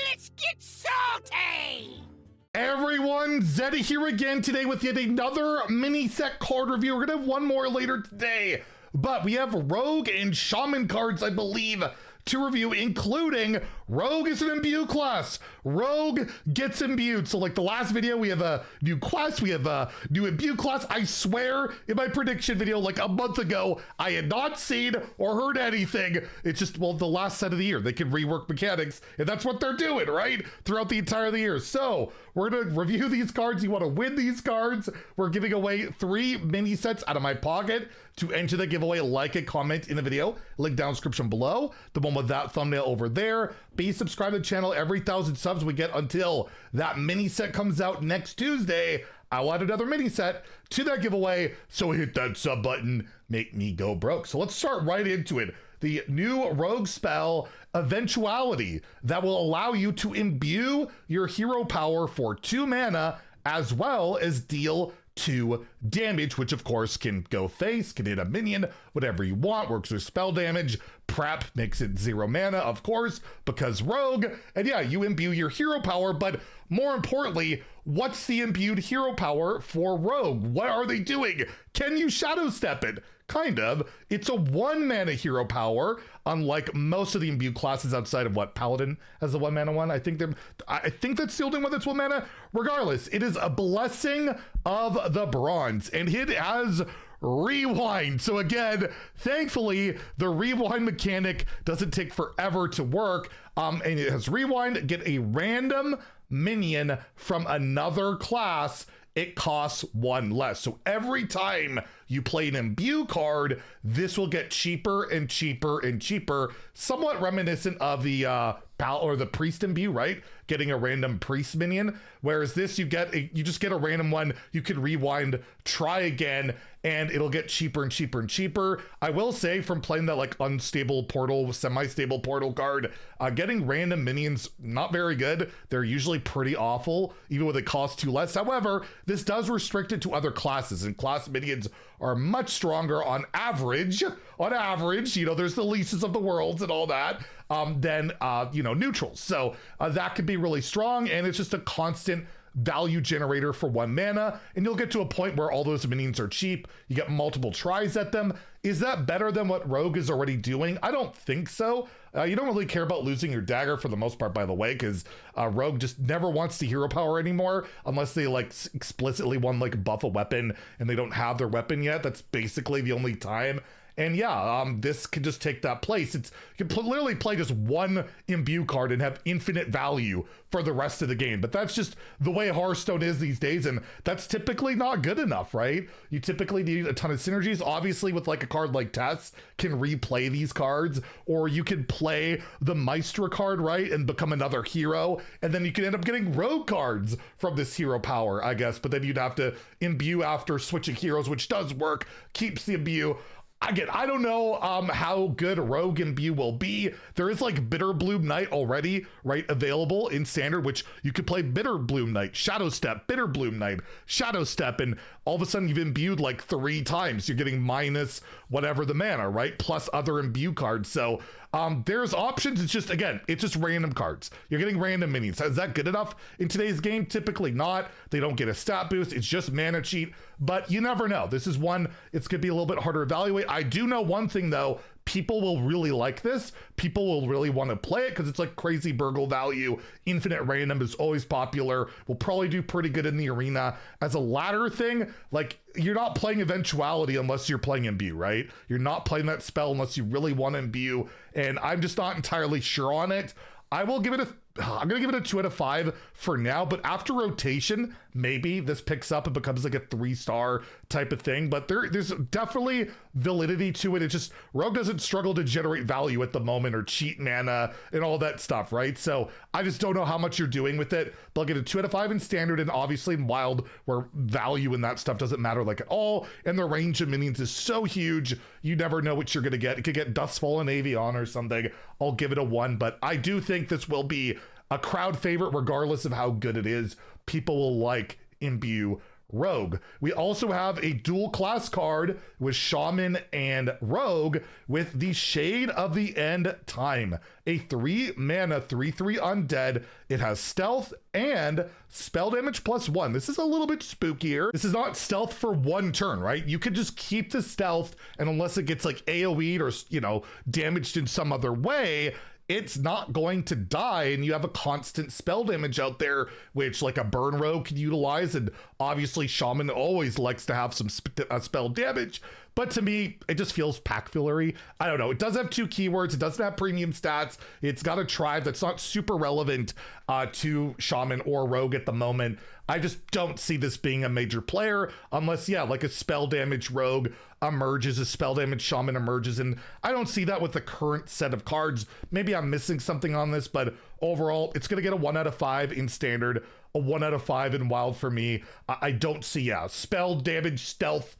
Let's get salty! Everyone, Zeddy here again today with yet another mini set card review. We're gonna have one more later today, but we have Rogue and Shaman cards, I believe, to review, including Rogue is an imbue class. Rogue gets imbued. So like the last video, we have a new quest, we have a new imbue class. I swear in my prediction video like a month ago, I had not seen or heard anything. It's just, well, the last set of the year, they can rework mechanics, and that's what they're doing, right? Throughout the entire of the year. So we're gonna review these cards. You wanna win these cards. We're giving away 3 mini sets out of my pocket. To enter the giveaway, like and comment in the video. Link down description below. The one with that thumbnail over there. Be subscribed to the channel. Every 1,000 subs we get until that mini set comes out next Tuesday, I'll add another mini set to that giveaway. So hit that sub button, make me go broke. So let's start right into it. The new Rogue spell, Eventuality, that will allow you to imbue your hero power for 2 mana, as well as deal 2 damage, which of course can go face, can hit a minion, whatever you want, works with spell damage. Prep makes it 0 mana, of course, because Rogue, and yeah, you imbue your hero power, but more importantly, what's the imbued hero power for Rogue? What are they doing? Can you shadow step it? Kind of. It's a 1 mana hero power, unlike most of the imbued classes outside of what Paladin has a 1 mana one. I think that's the only one that's 1 mana. Regardless, it is a blessing of the bronze, and it has rewind. So again, thankfully, the rewind mechanic doesn't take forever to work. And it has rewind. Get a random minion from another class. It costs 1 less. So every time you play an imbue card, this will get cheaper and cheaper and cheaper, somewhat reminiscent of the or the priest imbue, right? Getting a random priest minion. Whereas this, you just get a random one. You can rewind, try again, and it'll get cheaper and cheaper and cheaper. I will say, from playing that like unstable portal, semi-stable portal card, getting random minions, not very good. They're usually pretty awful, even when they cost 2 less. However, this does restrict it to other classes, and class minions are much stronger on average. On average, you know, there's the leases of the worlds and all that, than, you know, neutrals. So that could be really strong, and it's just a constant value generator for 1 mana, and you'll get to a point where all those minions are cheap. You get multiple tries at them. Is that better than what Rogue is already doing? I don't think so. You don't really care about losing your dagger for the most part, by the way, because Rogue just never wants the hero power anymore unless they like explicitly want like buff a weapon and they don't have their weapon yet. That's basically the only time. And yeah, this can just take that place. You can literally play just 1 imbue card and have infinite value for the rest of the game. But that's just the way Hearthstone is these days, and that's typically not good enough, right? You typically need a ton of synergies. Obviously, with like a card like Tess, can replay these cards, or you can play the Maestra card, right, and become another hero, and then you can end up getting Rogue cards from this hero power, I guess. But then you'd have to imbue after switching heroes, which does work, keeps the imbue. Again, I don't know how good Rogue imbue will be. There is like Bitter Bloom Knight already, right, available in Standard, which you could play Bitter Bloom Knight, Shadow Step, Bitter Bloom Knight, Shadow Step, and all of a sudden you've imbued like 3 times. You're getting minus whatever the mana, right? Plus other imbue cards. So there's options. It's just, again, it's just random cards. You're getting random minions. Is that good enough in today's game? Typically not. They don't get a stat boost. It's just mana cheat, but you never know. This is one, it's gonna be a little bit harder to evaluate. I do know one thing though, people will really like this. People will really want to play it because it's like crazy burgle value. Infinite random is always popular. Will probably do pretty good in the arena. As a ladder thing, like you're not playing Eventuality unless you're playing imbue, right? You're not playing that spell unless you really want to imbue, and I'm just not entirely sure on it. I'm gonna give it a 2 out of 5 for now, but after rotation, maybe this picks up and becomes like a 3-star type of thing. But there's definitely validity to it. It's just Rogue doesn't struggle to generate value at the moment or cheat mana and all that stuff, right? So I just don't know how much you're doing with it. But I'll get a 2 out of 5 in Standard, and obviously in Wild, where value and that stuff doesn't matter like at all, and the range of minions is so huge, you never know what you're gonna get. It could get Dustfallen Avion or something. I'll give it a 1, but I do think this will be a crowd favorite regardless of how good it is. People will like imbue Rogue. We also have a dual class card with Shaman and Rogue with the Shade of the End Time, a 3 mana 3/3 undead. It has stealth and spell damage +1. This is a little bit spookier. This is not stealth for 1 turn, right? You could just keep the stealth, and unless it gets like AoE'd or, you know, damaged in some other way, it's not going to die, and you have a constant spell damage out there, which like a burn rogue could utilize, and obviously Shaman always likes to have some spell damage. But to me, it just feels pack fillery. I don't know. It does have 2 keywords. It doesn't have premium stats. It's got a tribe that's not super relevant to Shaman or Rogue at the moment. I just don't see this being a major player unless, yeah, like a spell damage Rogue emerges, a spell damage Shaman emerges, and I don't see that with the current set of cards. Maybe I'm missing something on this, but overall, it's going to get a 1 out of 5 in Standard, a 1 out of 5 in Wild for me. I don't see, yeah, spell damage, stealth,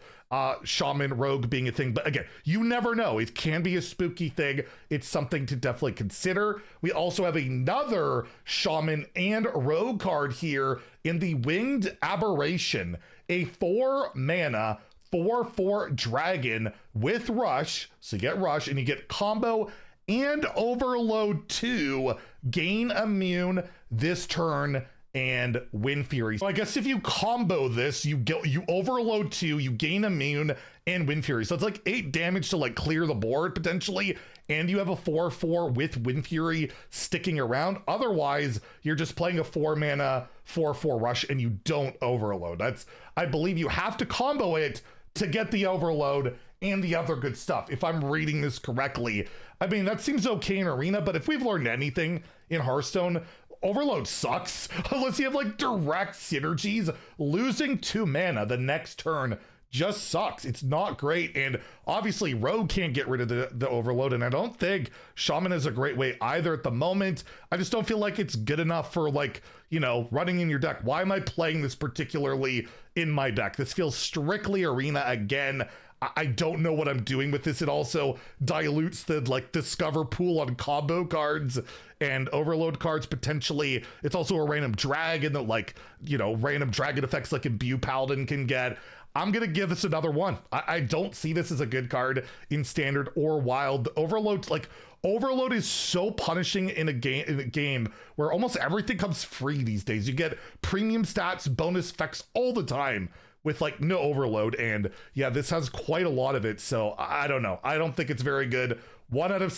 Shaman, Rogue being a thing, but again, you never know. It can be a spooky thing. It's something to definitely consider. We also have another Shaman and Rogue card here in the Winged Aberration, a 4 mana 4/4 dragon with rush. So you get rush and you get combo and overload 2, gain immune this turn, and Wind Fury. So I guess if you combo this, you overload 2, you gain immune and Wind Fury. So it's like 8 damage to like clear the board potentially, and you have a 4/4 with Wind Fury sticking around. Otherwise, you're just playing a 4 mana 4/4 rush and you don't overload. That's, I believe you have to combo it to get the overload and the other good stuff, if I'm reading this correctly. I mean, that seems okay in Arena, but if we've learned anything in Hearthstone, overload sucks unless you have like direct synergies. Losing 2 mana the next turn just sucks. It's not great, and obviously Rogue can't get rid of the overload, and I don't think Shaman is a great way either at the moment. I just don't feel like it's good enough for, like, you know, running in your deck. Why am I playing this particularly in my deck? This feels strictly Arena again. I don't know what I'm doing with this. It also dilutes the like discover pool on combo cards and overload cards potentially. It's also a random dragon that, like, you know, random dragon effects like Imbue Paladin can get. I'm gonna give this another 1. I don't see this as a good card in Standard or Wild. The overload, like, overload is so punishing in a game where almost everything comes free these days. You get premium stats, bonus effects all the time with like no overload, and yeah, this has quite a lot of it. So I don't know. I don't think it's very good. 1 out of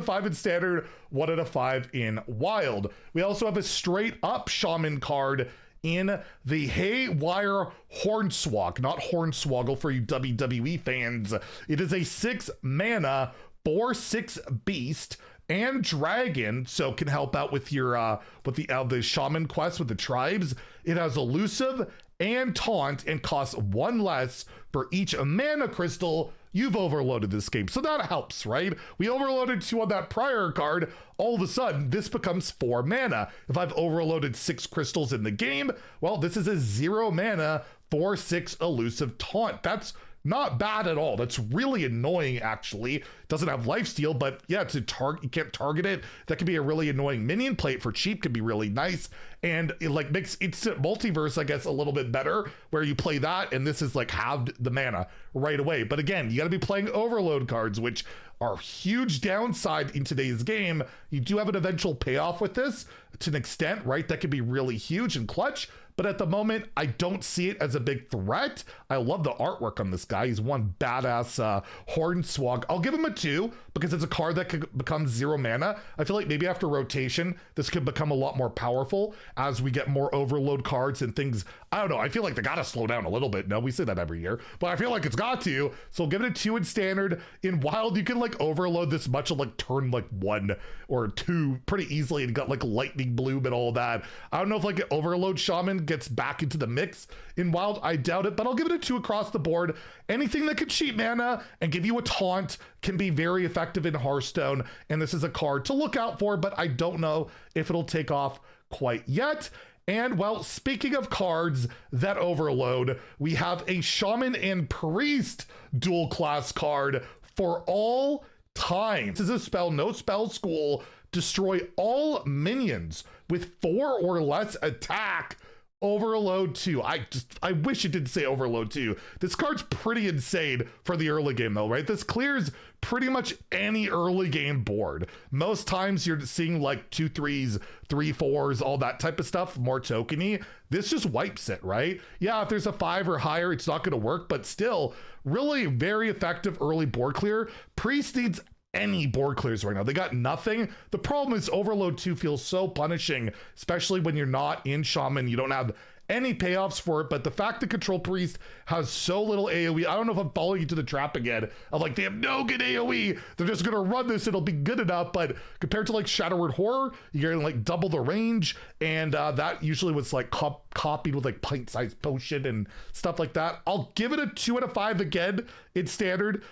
5 in Standard, 1 out of 5 in Wild. We also have a straight up Shaman card in the Haywire Hornswog, not Hornswoggle for you WWE fans. It is a 6 mana 4/6 beast and dragon, so can help out with your with the Shaman quest with the tribes. It has elusive and taunt and costs 1 less for each mana crystal you've overloaded this game. So that helps, right? We overloaded 2 on that prior card. All of a sudden, this becomes 4 mana. If I've overloaded 6 crystals in the game, well, this is a 0 mana 4/6 elusive taunt. That's not bad at all. That's really annoying, actually. Doesn't have lifesteal, but yeah, it's a target. You can't target it. That could be a really annoying minion. Play it for cheap could be really nice, and it like makes instant multiverse, I guess, a little bit better, where you play that and this is like halved the mana right away. But again, you got to be playing overload cards, which are huge downside in today's game. You do have an eventual payoff with this to an extent, right? That could be really huge and clutch. But at the moment, I don't see it as a big threat. I love the artwork on this guy. He's one badass hornswog. I'll give him a 2 because it's a card that could become 0 mana. I feel like maybe after rotation, this could become a lot more powerful as we get more overload cards and things. I don't know. I feel like they got to slow down a little bit. No, we say that every year, but I feel like it's got to. So I'll give it a 2 in Standard. In Wild, you can like overload this much of like turn like 1 or 2 pretty easily, and got like lightning bloom and all that. I don't know if like an overload Shaman gets back into the mix in Wild. I doubt it, but I'll give it a 2 across the board. Anything that could cheat mana and give you a taunt can be very effective in Hearthstone, and this is a card to look out for, but I don't know if it'll take off quite yet. And well, speaking of cards that overload, we have a Shaman and Priest dual class card for all time. This is a spell, no spell school, destroy all minions with 4 or less attack. Overload 2. I wish it did say Overload 2. This card's pretty insane for the early game though, right? This clears pretty much any early game board. Most times you're seeing like 2/3s, 3/4s, all that type of stuff, more tokeny. This just wipes it, right? Yeah, if there's a 5 or higher, it's not gonna work, but still, really very effective early board clear. Priest needs any board clears right now. They got nothing. The problem is Overload 2 feels so punishing, especially when you're not in Shaman. You don't have any payoffs for it, but the fact that Control Priest has so little AoE, I don't know if I'm following you to the trap again of like, they have no good AoE, they're just gonna run this, it'll be good enough, but compared to like Shadow Word Horror, you're gonna like double the range, and that usually was like copied with like pint-sized potion and stuff like that. I'll give it a 2 out of 5 again in standard.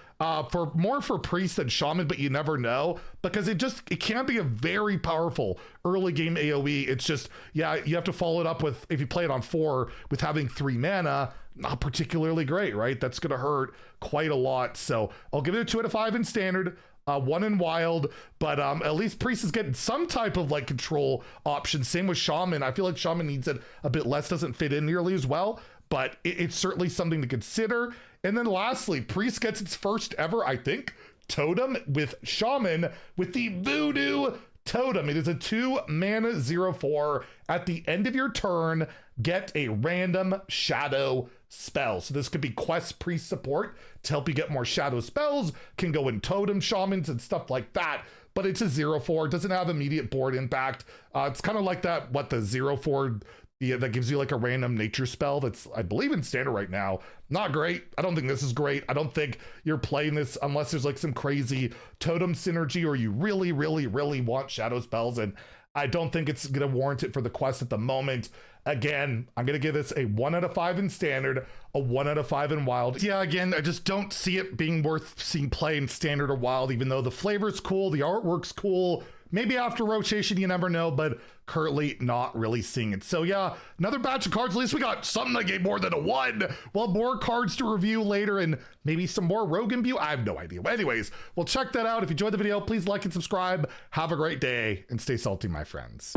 For more for Priest than Shaman, but you never know, because it can be a very powerful early game AoE. It's just, yeah, you have to follow it up with, if you play it on 4 with having 3 mana, not particularly great, right? That's gonna hurt quite a lot. So I'll give it a 2 out of 5 in standard, 1 in wild, but at least Priest is getting some type of like control option. Same with Shaman. I feel like Shaman needs it a bit less, doesn't fit in nearly as well, but it's certainly something to consider. And then lastly, Priest gets its first ever, I think, totem with Shaman with the Voodoo totem. It is a 2 mana 0/4. At the end of your turn, get a random shadow spell. So this could be quest Priest support to help you get more shadow spells, can go in totem shamans and stuff like that. But it's a 0/4, doesn't have immediate board impact. It's kind of like that, what, the 0/4, yeah, that gives you like a random nature spell that's, I believe, in standard right now. Not great. I don't think this is great. I don't think you're playing this unless there's like some crazy totem synergy or you really, really, really want shadow spells. And I don't think it's going to warrant it for the quest at the moment. Again, I'm going to give this a 1 out of 5 in standard, a 1 out of 5 in wild. Yeah, again, I just don't see it being worth seeing play in standard or wild, even though the flavor's cool, the artwork's cool. Maybe after rotation, you never know, but currently not really seeing it. So yeah, another batch of cards. At least we got something that gave more than a 1. Well, more cards to review later and maybe some more Rogue Imbue. I have no idea. But anyways, well, check that out. If you enjoyed the video, please like and subscribe. Have a great day and stay salty, my friends.